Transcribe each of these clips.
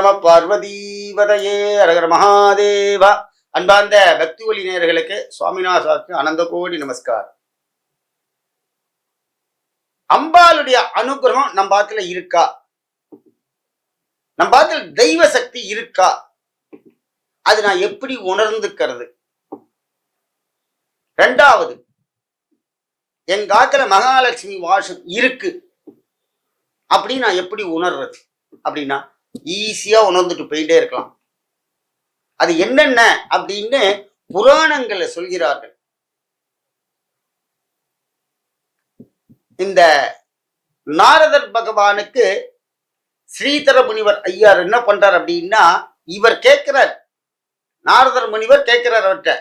நம பார்வதீவதையே அரகர மகாதேவா. அன்பார்ந்த பக்தி ஒளி நேயர்களுக்கு சுவாமிநாதாவுக்கு அனந்த கோடி நமஸ்காரம். அம்பாளுடைய அனுகிரகம் நம்ம பாத்துல இருக்கா? நம்ம பாத்துல தெய்வ சக்தி இருக்கா? அது நான் எப்படி உணர்ந்துக்கிறது? ரெண்டாவது, என் காத்துல மகாலட்சுமி வாசம் இருக்கு அப்படின்னு நான் எப்படி உணர்றது அப்படின்னா, ஈஸியா உணர்ந்துட்டு போயிட்டே இருக்கலாம். அது என்னென்ன அப்படின்னு புராணங்களை சொல்கிறார்கள். இந்த நாரதர் பகவானுக்கு ஸ்ரீதர முனிவர் ஐயார் என்ன பண்றார் அப்படின்னா, இவர் கேட்கிறார், நாரதர் முனிவர் கேட்கிறார் அவர்கிட்ட.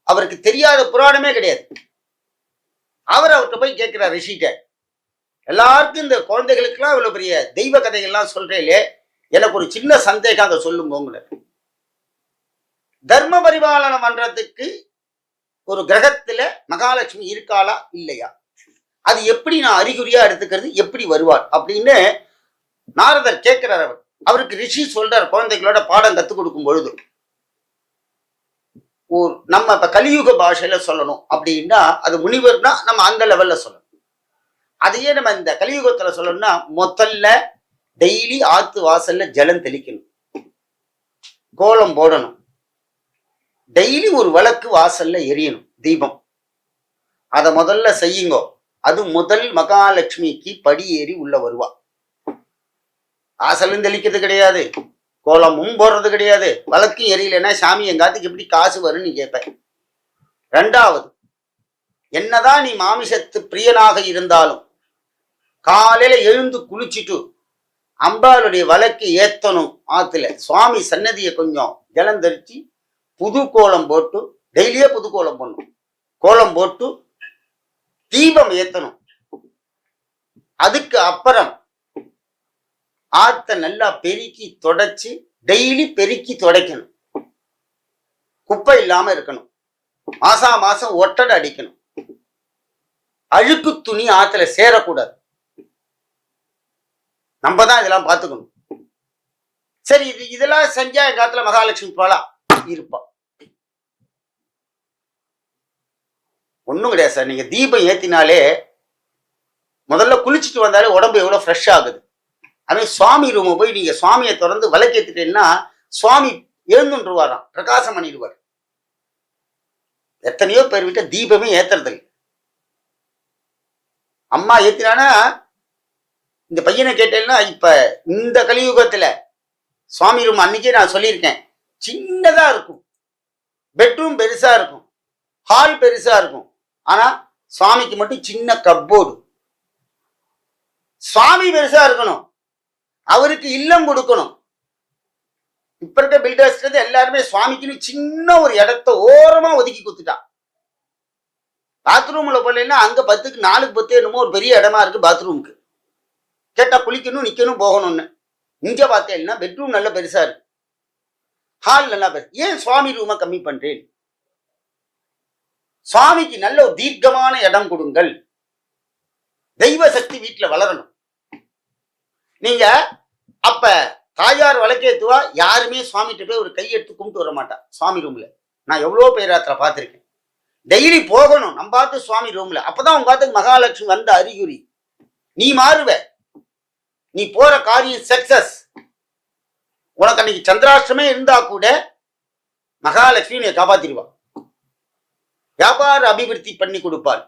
அவருக்கு தெரியாத புராணமே கிடையாது. அவர்கிட்ட போய் கேட்கிறார் ரிஷிட்ட, எல்லாருக்கும் இந்த குழந்தைகளுக்கெல்லாம் இவ்வளவு பெரிய தெய்வ கதைகள்லாம் சொல்றேலே, எனக்கு ஒரு சின்ன சந்தேகம், அதை சொல்லுங்க. தர்ம பரிபாலனம் பண்றதுக்கு ஒரு கிரகத்துல மகாலட்சுமி இருக்காளா இல்லையா, அது எப்படி நான் அறிகுறியா எடுத்துக்கிறது, எப்படி வருவார் அப்படின்னு நாரதர் கேட்கிறார். அவருக்கு ரிஷி சொல்றார், குழந்தைகளோட பாடம் கத்துக் கொடுக்கும் பொழுது, நம்ம இப்ப கலியுக பாஷையில சொல்லணும் அப்படின்னா, அது முனிவர்னா நம்ம அந்த லெவல்ல சொல்லணும். அதையே நம்ம இந்த கலியுகத்துல சொல்லணும்னா, முதல்ல டெய்லி ஆத்து வாசல்ல ஜலம் தெளிக்கணும், கோலம் போடணும், டெய்லி ஒரு விளக்கு வாசல்ல எரியணும், தீபம். அதை முதல்ல செய்யுங்கோ. அது முதல் மகாலட்சுமிக்கு படி ஏறி உள்ள வருவா. வாசலும் தெளிக்கிறது கிடையாது, கோலமும் போடுறது கிடையாது, விளக்கும் எரியலைன்னா சாமி எங்காத்துக்கு எப்படி காசு வரும்னு கேட்பேன். ரெண்டாவது, என்னதான் நீ மாமிசத்து பிரியனாக இருந்தாலும் காலையில எழுந்து குளிச்சுட்டு அம்பாளுடைய விளக்கு ஏத்தணும். ஆத்துல சுவாமி சன்னதியை கொஞ்சம் ஜலம் தரிச்சு புது கோலம் போட்டு, டெய்லியே புது கோலம் போடணும், கோலம் போட்டு தீபம் ஏத்தணும். அதுக்கு அப்புறம் ஆத்த நல்லா பெருக்கி தொடச்சு, டெய்லி பெருக்கி துடைக்கணும், குப்பை இல்லாம இருக்கணும், மாசம் ஒட்டடை அடிக்கணும், அழுக்கு துணி ஆத்துல சேரக்கூடாது. நம்ம தான் இதெல்லாம் பார்த்துக்கணும். சரி, இதெல்லாம் செஞ்சா எங்க ஆத்துல மகாலட்சுமி போலா இருப்பா? ஒண்ணும் கிடையாது சார். நீங்க தீபம் ஏத்தினாலே, முதல்ல குளிச்சுட்டு வந்தாலே உடம்பு எவ்வளவு ஃப்ரெஷ் ஆகுது. அதே சுவாமி ரூமை போய் நீங்க சுவாமியை திறந்து விளக்கேத்திட்டீங்கன்னா சுவாமி எழுந்துருவாராம், பிரகாசம் பண்ணிடுவார். எத்தனையோ பேர் விட்ட தீபமே ஏத்துறது இல்லை. அம்மா ஏத்தினானா, இந்த பையனை கேட்டேன்னா, இப்ப இந்த கலியுகத்துல சுவாமி ரூம் அன்னைக்கே நான் சொல்லியிருக்கேன், சின்னதா இருக்கும், பெட்ரூம் பெருசா இருக்கும், ஹால் பெருசா இருக்கும், ஆனா சுவாமிக்கு மட்டும் சின்ன கப்போர்டு. சுவாமி பெருசா இருக்கணும், அவருக்கு இல்லம் கொடுக்கணும். இப்ப இருக்க பில்டர்ஸ் எல்லாருமே சுவாமிக்குன்னு சின்ன ஒரு இடத்த ஓரமா ஒதுக்கி கொடுத்துட்டான். பாத்ரூம்ல போனா அங்க 10க்கு 4க்கு 10 என்னமோ ஒரு பெரிய இடமா இருக்கு பாத்ரூமுக்கு. கேட்டா குளிக்கணும், நிக்கணும், போகணும்னு. இங்க பார்த்தேன்னா பெட்ரூம் நல்ல பெருசா இருக்கு, ஹால் நல்லா பெருசு. ஏன் சுவாமி ரூமை கம்மி பண்றேன்? சுவாமிக்கு நல்ல ஒரு தீர்க்கமான இடம் கொடுங்கள். தெய்வ சக்தி வீட்டுல வளரணும். நீங்க அப்ப தாயார் விளக்கேத்துவா, யாருமே சுவாமிகிட்ட போய் ஒரு கையெடுத்து கும்பிட்டு வர மாட்டா. சுவாமி ரூம்ல நான் எவ்வளவு பேராத்துல பார்த்திருக்கேன். டெய்லி போகணும் நம்ம பார்த்து சுவாமி ரூம்ல. அப்பதான் உங்க பார்த்துக்கு மகாலட்சுமி வந்த அறிகுறி. நீ மாறுவ, நீ போற காரியம் சக்சஸ். உனக்கு அன்னைக்கு சந்திராஷ்டமே இருந்தா கூட மகாலட்சுமி நீ காப்பாத்திடுவா, வியாபார அபிவிருத்தி பண்ணி கொடுப்பாள்.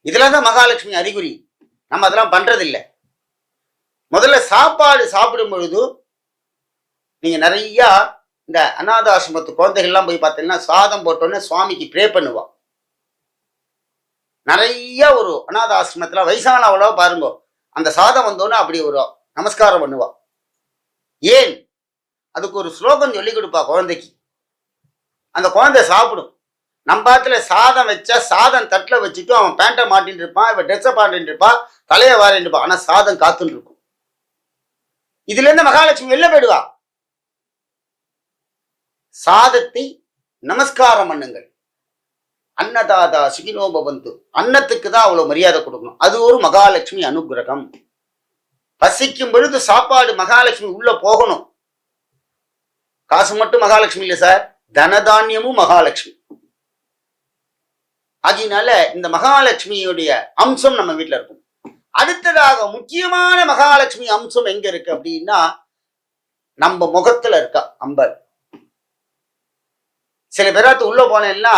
இதுலதான் மகாலட்சுமி அறிகுறி. நம்ம அதெல்லாம் பண்றதில்லை. முதல்ல சாப்பாடு சாப்பிடும் பொழுது நீங்க நிறைய இந்த அநாத ஆசிரமத்து குழந்தைகள்லாம் போய் பார்த்தீங்கன்னா, சாதம் போட்டோன்னே சுவாமிக்கு ப்ரே பண்ணுவா. நிறைய ஒரு அநாத ஆசிரமத்துல வயசான அவ்வளோ பாருங்க, அந்த சாதம் வந்தோன்னு அப்படி ஒரு நமஸ்காரம் பண்ணுவா. ஏன்? அதுக்கு ஒரு ஸ்லோகம் சொல்லி கொடுப்பா குழந்தைக்கு. அந்த குழந்தை சாப்பிடும். நம்ம பாத்துல சாதம் வச்சா சாதம் தட்டுல வச்சுட்டு அவன் பேண்ட்டை மாட்டின்னு இருப்பான், இவன் ட்ரெஸ்ஸை மாட்டின்னு இருப்பான், தலையை வாரின்னு இருப்பான், ஆனா சாதம் காத்துன்னு இருக்கும். இதுல இருந்து மகாலட்சுமி வெளில போயிடுவா. சாதத்தை நமஸ்காரம் பண்ணுங்கள். அன்னதாதா சுகினோ பவந்து. அன்னத்துக்கு தான் அவ்வளவு மரியாதை கொடுக்கணும். அது ஒரு மகாலட்சுமி அனுகிரகம். பசிக்கும் பொழுது சாப்பாடு மகாலட்சுமி உள்ள போகணும். காசு மட்டும் மகாலட்சுமி இல்லை சார், தனதானியமும் மகாலட்சுமி. ஆகினால இந்த மகாலட்சுமியுடைய அம்சம் நம்ம வீட்டுல இருக்கும். அடுத்ததாக முக்கியமான மகாலட்சுமி அம்சம் எங்க இருக்கு அப்படின்னா, நம்ம முகத்துல இருக்கா அம்பர். சில பேராத்து உள்ள போனேன்னா,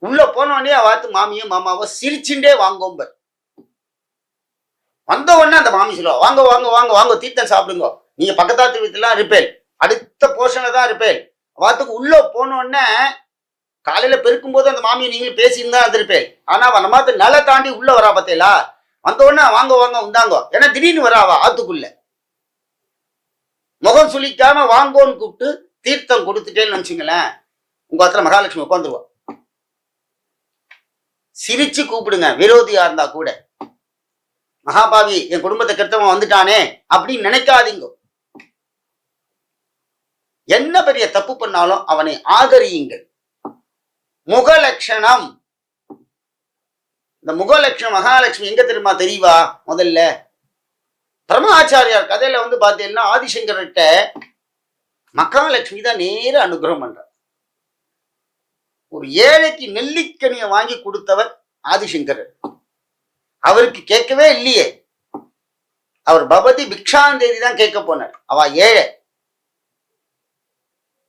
உள்ள போனோடனே பார்த்து மாமியும் மாமாவோ சிரிச்சுட்டே வாங்கோம்பர். வந்த உடனே அந்த மாமி சொல்லுவா, வாங்க வாங்க வாங்க வாங்க தீர்த்தம் சாப்பிடுங்க, நீங்க பக்கத்தாத்து வீட்டுலாம் இருப்பேன், அடுத்த போர்ஷன்ல தான் இருப்பேன். வாத்துக்கு உள்ள போனோடனே காலையில பெருக்கும் போது அந்த மாமியை நீங்களும் பேசியிருந்தா இருப்பேன். ஆனா நம்ம பார்த்து நில தாண்டி உள்ள வரா பார்த்தேலா, வந்த உடனே வாங்க வாங்க உண்டாங்க, ஏன்னா திடீர்னு வராவா ஆத்துக்குள்ள. முகம் சுளிக்காம வாங்கோன்னு கூப்பிட்டு தீர்த்தம் கொடுத்துட்டேன்னு நினைச்சுங்களேன், உங்க இடத்துல மகாலட்சுமி உட்காந்துருவா. சிரிச்சு கூப்பிடுங்க, விரோதியா இருந்தா கூட. மகாபாவி என் குடும்பத்தை கெடுத்தவன் வந்துட்டானே அப்படின்னு நினைக்காதீங்க. என்ன பெரிய தப்பு பண்ணாலும் அவனை ஆதரியுங்கள். முகலட்சணம், இந்த முகலட்சணம் மகாலட்சுமி எங்க தெரியுமா தெரியவா? முதல்ல பிரம்மாச்சாரியார் கதையில பாத்தீங்கன்னா, ஆதிசங்கர்கிட்ட மகாலட்சுமி தான் நேர அனுகிரகம் பண்றார். ஒரு ஏழைக்கு நெல்லிக்கனியை வாங்கி கொடுத்தவர் ஆதிசங்கர். அவருக்கு கேட்கவே இல்லையே, அவர் பகவதி பிக்ஷாந்தேதி தான் கேட்க போனார். அவ ஏழை.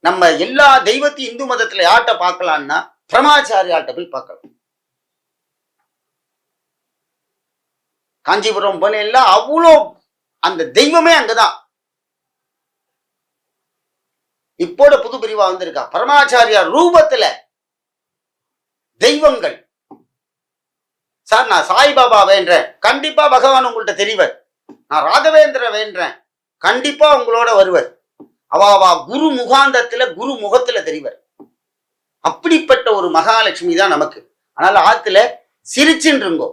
நம்ம எல்லா தெய்வத்தையும் இந்து மதத்துல யார்கிட்ட பார்க்கலாம்னா பிரம்மாச்சாரியார்கிட்ட போய் பார்க்கலாம். காஞ்சிபுரம் போன எல்லாம் அவ்வளோ அந்த தெய்வமே அங்கதான். இப்போட புது பிரிவா வந்திருக்கா, பரமாச்சாரியார் ரூபத்துல தெய்வங்கள். சார் நான் சாய்பாபா வேண்டேன், கண்டிப்பா பகவான் உங்கள்கிட்ட தெரிவர். நான் ராகவேந்திர வேண்டேன், கண்டிப்பா உங்களோட வருவர். அவாவா குரு முகாந்தத்துல குரு முகத்துல தெரிவர். அப்படிப்பட்ட ஒரு மகாலட்சுமி தான் நமக்கு. அதனால ஆத்துல சிரிச்சுருங்கோ.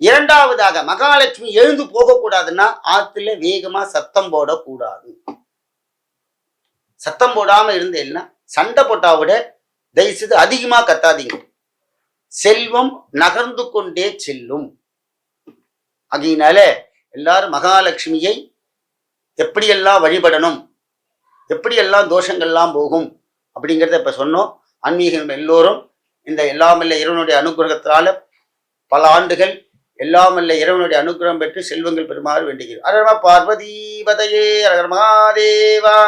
இரண்டாவதாக மகாலட்சுமி எழுந்து போக கூடாதுன்னா ஆத்துல வேகமா சத்தம் போடக்கூடாது. சத்தம் போடாம இருந்தேன்னா சண்டை போட்டா விட தயவுசெய்து அதிகமா கத்தாதீங்க. செல்வம் நகர்ந்து கொண்டே செல்லும். அதனால எல்லாரும் மகாலட்சுமியை எப்படியெல்லாம் வழிபடணும், எப்படியெல்லாம் தோஷங்கள்லாம் போகும் அப்படிங்கிறத இப்ப சொன்னோம். ஆன்மீகம் எல்லோரும் இந்த எல்லாமல்ல இறைவனுடைய அனுகிரகத்தினால பல ஆண்டுகள் எல்லாமல்ல இறைவனுடைய அனுகிரகம் பெற்று செல்வங்கள் பெறுமாறு வேண்டுகிறோம். அரகர பார்வதி பதையே, அரகர மகாதேவா.